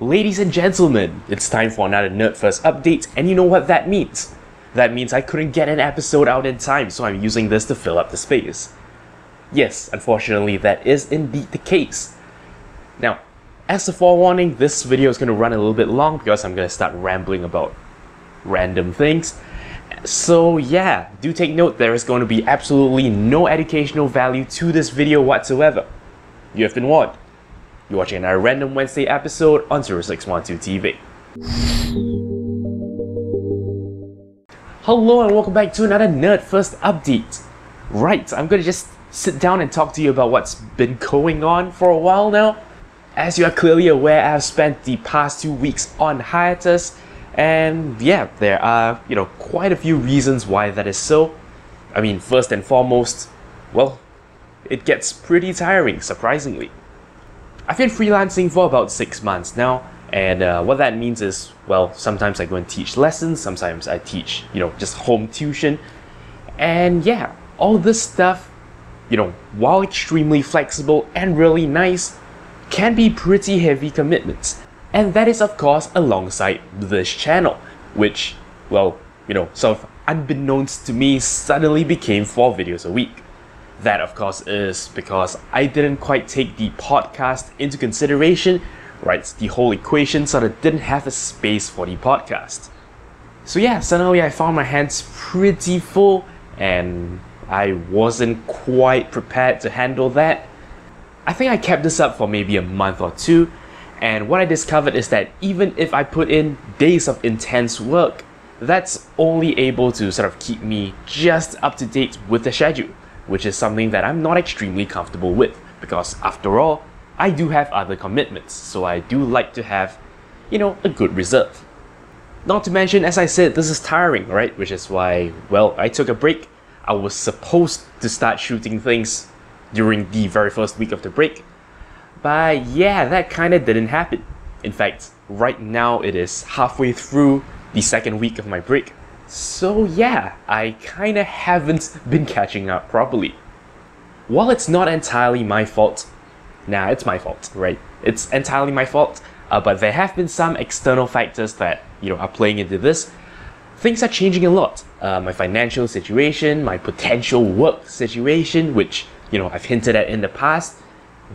Ladies and gentlemen, it's time for another NERDfirst update, and you know what that means? That means I couldn't get an episode out in time, so I'm using this to fill up the space. Yes, unfortunately that is indeed the case. Now, as a forewarning, this video is going to run a little bit long because I'm going to start rambling about random things. So yeah, do take note there is going to be absolutely no educational value to this video whatsoever. You have been warned. You're watching another Random Wednesday episode on 0612 TV. Hello and welcome back to another NERDfirst update. Right, I'm gonna just sit down and talk to you about what's been going on for a while now. As you are clearly aware, I've spent the past 2 weeks on hiatus, and yeah, there are, quite a few reasons why that is so. I mean, first and foremost, well, it gets pretty tiring, surprisingly. I've been freelancing for about 6 months now, and what that means is, well, sometimes I go and teach lessons, sometimes I teach, just home tuition, and yeah, all this stuff, while extremely flexible and really nice, can be pretty heavy commitments. And that is of course alongside this channel, which, well, sort of unbeknownst to me, suddenly became 4 videos a week. That of course is because I didn't quite take the podcast into consideration, right? The whole equation sort of didn't have a space for the podcast. So yeah, suddenly I found my hands pretty full and I wasn't quite prepared to handle that. I think I kept this up for maybe a month or two, and what I discovered is that even if I put in days of intense work, that's only able to sort of keep me just up to date with the schedule, which is something that I'm not extremely comfortable with, because after all, I do have other commitments, so I do like to have, a good reserve. Not to mention, as I said, this is tiring, right? Which is why, well, I took a break. I was supposed to start shooting things during the very first week of the break, but yeah, that kinda didn't happen. In fact, right now it is halfway through the second week of my break. So yeah, I kinda haven't been catching up properly. While it's not entirely my fault, it's my fault, right? It's entirely my fault, but there have been some external factors that, are playing into this. Things are changing a lot. My financial situation, my potential work situation, which, I've hinted at in the past.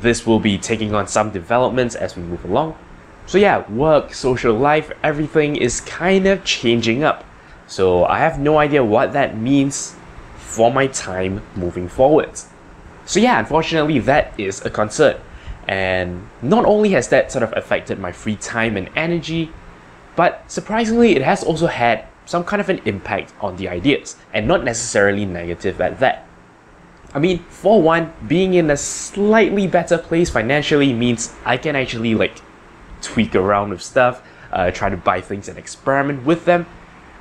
This will be taking on some developments as we move along. So yeah, work, social life, everything is kind of changing up. So I have no idea what that means for my time moving forward. So yeah, unfortunately that is a concern. And not only has that sort of affected my free time and energy, but surprisingly it has also had some kind of an impact on the ideas, and not necessarily negative at that. I mean, for one, being in a slightly better place financially means I can actually tweak around with stuff, try to buy things and experiment with them.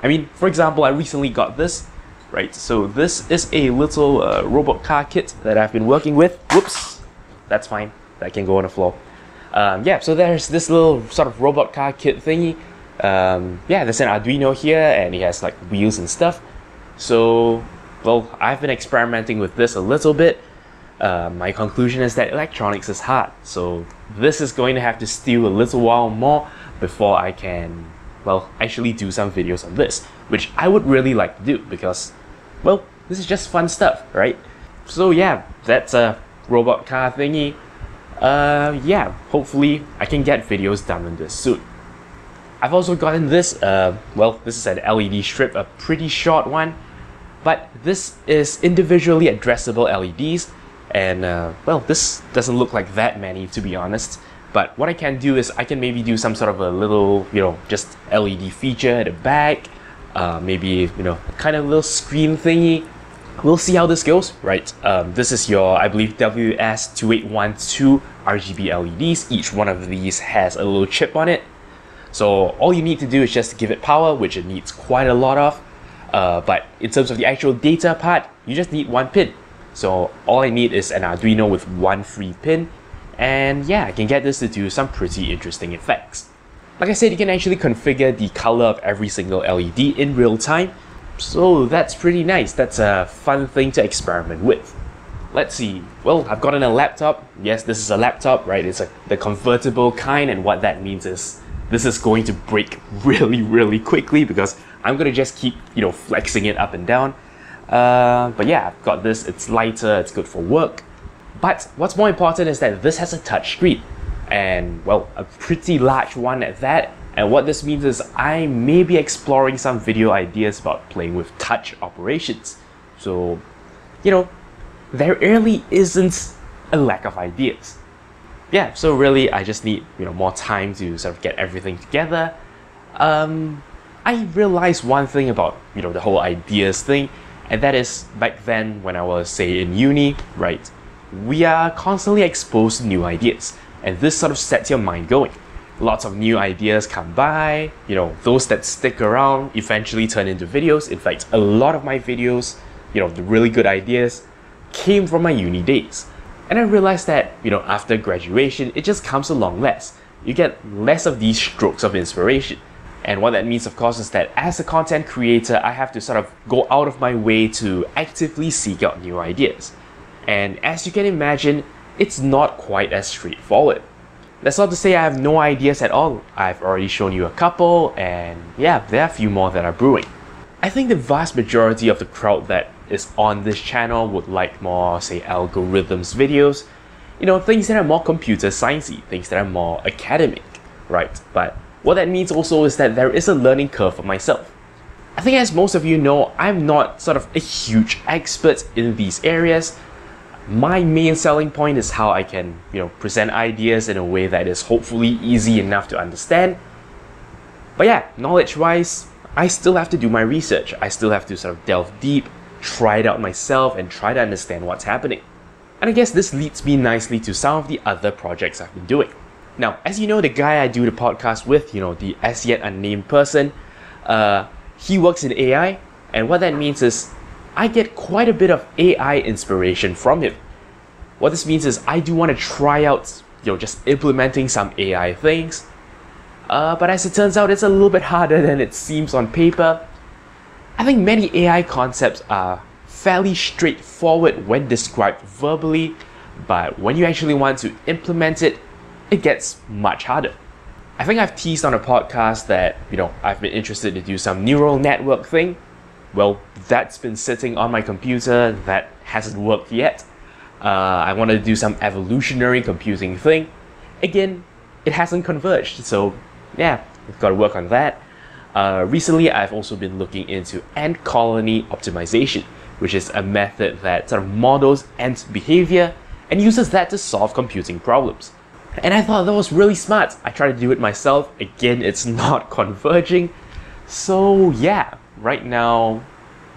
I mean, for example, I recently got this, right? So this is a little robot car kit that I've been working with. Whoops, that's fine, that can go on the floor. Yeah, so there's this little sort of robot car kit thingy. Yeah, there's an Arduino here and it has wheels and stuff. So, well, I've been experimenting with this a little bit. My conclusion is that electronics is hard, so this is going to have to steal a little while more before I can, well, actually do some videos on this, which I would really like to do because, well, this is just fun stuff, right? So yeah, that's a robot car thingy. Yeah, hopefully I can get videos done on this soon. I've also gotten this, well, this is an LED strip, a pretty short one, but this is individually addressable LEDs, and well, this doesn't look like that many, to be honest. But what I can do is I can maybe do some sort of a little, just LED feature at the back, maybe, kind of little screen thingy. We'll see how this goes, right? This is your, I believe, WS2812 RGB LEDs. Each one of these has a little chip on it. So all you need to do is just give it power, which it needs quite a lot of. But in terms of the actual data part, you just need 1 pin. So all I need is an Arduino with 1 free pin. And yeah, I can get this to do some pretty interesting effects. Like I said, you can actually configure the color of every single LED in real time. So that's pretty nice. That's a fun thing to experiment with. let's see. Well, I've gotten a laptop. Yes, this is a laptop, right? It's the convertible kind, and what that means is this is going to break really quickly because I'm gonna just keep, flexing it up and down. But yeah, I've got this. It's lighter. It's good for work. But what's more important is that this has a touch screen, and well, a pretty large one at that. And what this means is I may be exploring some video ideas about playing with touch operations. So, there really isn't a lack of ideas. Yeah, so really I just need more time to sort of get everything together. I realized one thing about the whole ideas thing, and that is back then when I was, say, in uni, right? We are constantly exposed to new ideas, and this sort of sets your mind going. Lots of new ideas come by, those that stick around eventually turn into videos. In fact, a lot of my videos, the really good ideas, came from my uni days. And I realized that, after graduation, it just comes along less. You get less of these strokes of inspiration. And what that means, of course, is that as a content creator, I have to sort of go out of my way to actively seek out new ideas. And as you can imagine, it's not quite as straightforward. That's not to say I have no ideas at all. I've already shown you a couple, and yeah, there are a few more that are brewing. I think the vast majority of the crowd that is on this channel would like more, say, algorithms videos, things that are more computer sciencey, things that are more academic, right? But what that means also is that there is a learning curve for myself. I think as most of you know, I'm not sort of a huge expert in these areas. My main selling point is how I can, present ideas in a way that is hopefully easy enough to understand. But yeah, knowledge-wise, I still have to do my research. I still have to sort of delve deep, try it out myself, and try to understand what's happening. And I guess this leads me nicely to some of the other projects I've been doing. Now, as you know, the guy I do the podcast with, the as yet unnamed person, he works in AI, and what that means is I get quite a bit of AI inspiration from him. What this means is I do want to try out, just implementing some AI things. But as it turns out, it's a little bit harder than it seems on paper. I think many AI concepts are fairly straightforward when described verbally, but when you actually want to implement it, it gets much harder. I think I've teased on a podcast that, I've been interested to do some neural network thing. Well, that's been sitting on my computer, that hasn't worked yet. I wanted to do some evolutionary computing thing. Again, it hasn't converged, so yeah, we've got to work on that. Recently, I've also been looking into ant colony optimization, which is a method that sort of models ant behavior and uses that to solve computing problems. And I thought that was really smart. I tried to do it myself. Again, it's not converging. So yeah, right now,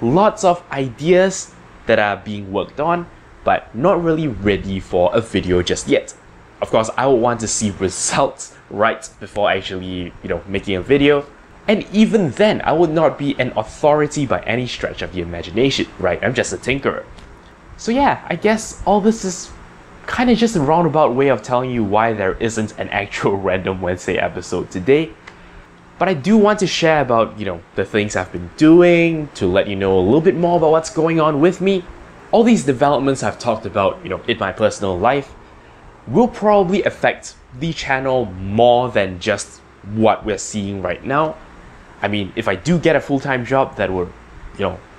lots of ideas that are being worked on, but not really ready for a video just yet. Of course, I would want to see results right before actually, making a video. And even then, I would not be an authority by any stretch of the imagination, right? I'm just a tinkerer. So yeah, I guess all this is kind of just a roundabout way of telling you why there isn't an actual Random Wednesday episode today. But I do want to share about, the things I've been doing, to let you know a little bit more about what's going on with me. All these developments I've talked about, in my personal life will probably affect the channel more than just what we're seeing right now. I mean, if I do get a full-time job, that would,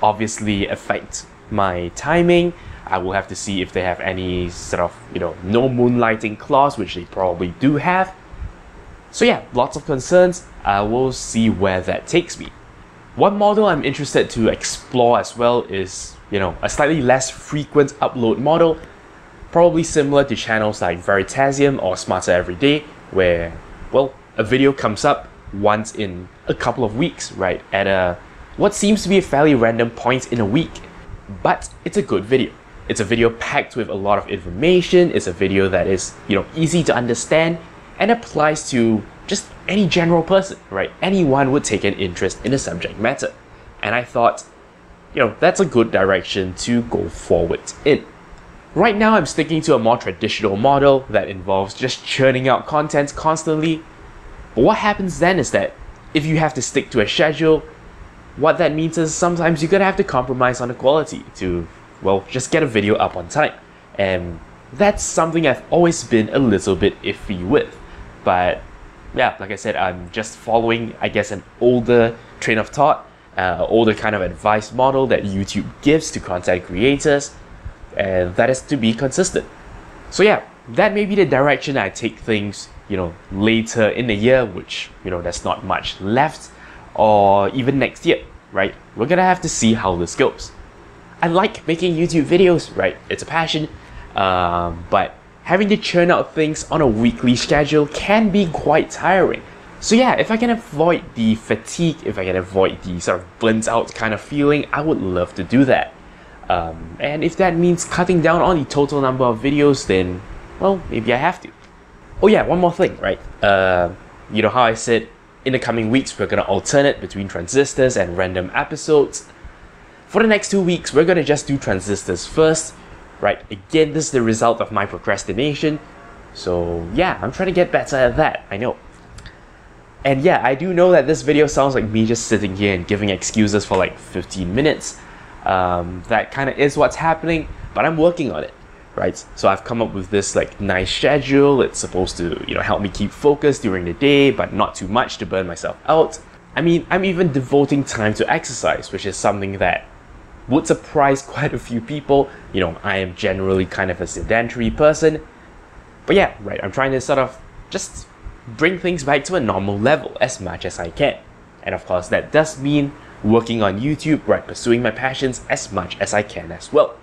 obviously affect my timing. I will have to see if they have any sort of, no moonlighting clause, which they probably do have. So yeah, lots of concerns. I will see where that takes me. One model I'm interested to explore as well is, a slightly less frequent upload model, probably similar to channels like Veritasium or Smarter Everyday, where, well, a video comes up once in a couple of weeks, right, at what seems to be a fairly random point in a week. But it's a good video. It's a video packed with a lot of information. It's a video that is, easy to understand and applies to just any general person, right? Anyone would take an interest in the subject matter. And I thought, that's a good direction to go forward in. Right now, I'm sticking to a more traditional model that involves just churning out content constantly. But what happens then is that if you have to stick to a schedule, what that means is sometimes you're gonna have to compromise on the quality to, well, just get a video up on time. And that's something I've always been a little bit iffy with. But yeah, like I said, I'm just following, I guess, an older train of thought, older kind of advice model that YouTube gives to content creators, and that is to be consistent. So yeah, that may be the direction I take things, later in the year, which, there's not much left, or even next year, right? We're gonna have to see how this goes. I like making YouTube videos, right? It's a passion, but having to churn out things on a weekly schedule can be quite tiring. So yeah, if I can avoid the fatigue, if I can avoid the sort of burnt out kind of feeling, I would love to do that. And if that means cutting down on the total number of videos, then, well, maybe I have to. Oh yeah, one more thing, right? You know how I said in the coming weeks we're gonna alternate between transistors and random episodes? For the next 2 weeks, we're gonna just do transistors first, right? Again, this is the result of my procrastination. So yeah, I'm trying to get better at that, I know. And yeah, I do know that this video sounds like me just sitting here and giving excuses for like 15 minutes. That kind of is what's happening, but I'm working on it, right? So I've come up with this like nice schedule. It's supposed to, help me keep focused during the day, but not too much to burn myself out. I mean, I'm even devoting time to exercise, which is something that would surprise quite a few people. I am generally kind of a sedentary person. But yeah, right, I'm trying to sort of just bring things back to a normal level as much as I can. And of course, that does mean working on YouTube, right, pursuing my passions as much as I can as well.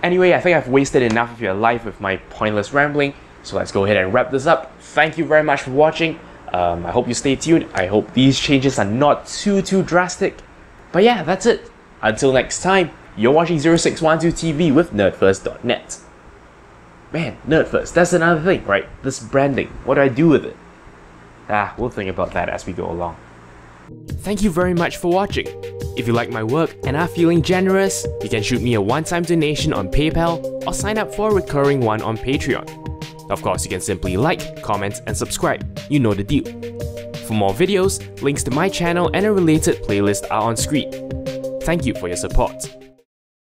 Anyway, I think I've wasted enough of your life with my pointless rambling, so let's go ahead and wrap this up. Thank you very much for watching. I hope you stay tuned. I hope these changes are not too drastic. But yeah, that's it. Until next time, you're watching 0612 TV with NERDfirst.net. Man, NERDfirst, that's another thing, right? This branding, what do I do with it? We'll think about that as we go along. Thank you very much for watching. If you like my work and are feeling generous, you can shoot me a one-time donation on PayPal or sign up for a recurring one on Patreon. Of course, you can simply like, comment, and subscribe. You know the deal. For more videos, links to my channel and a related playlist are on screen. Thank you for your support.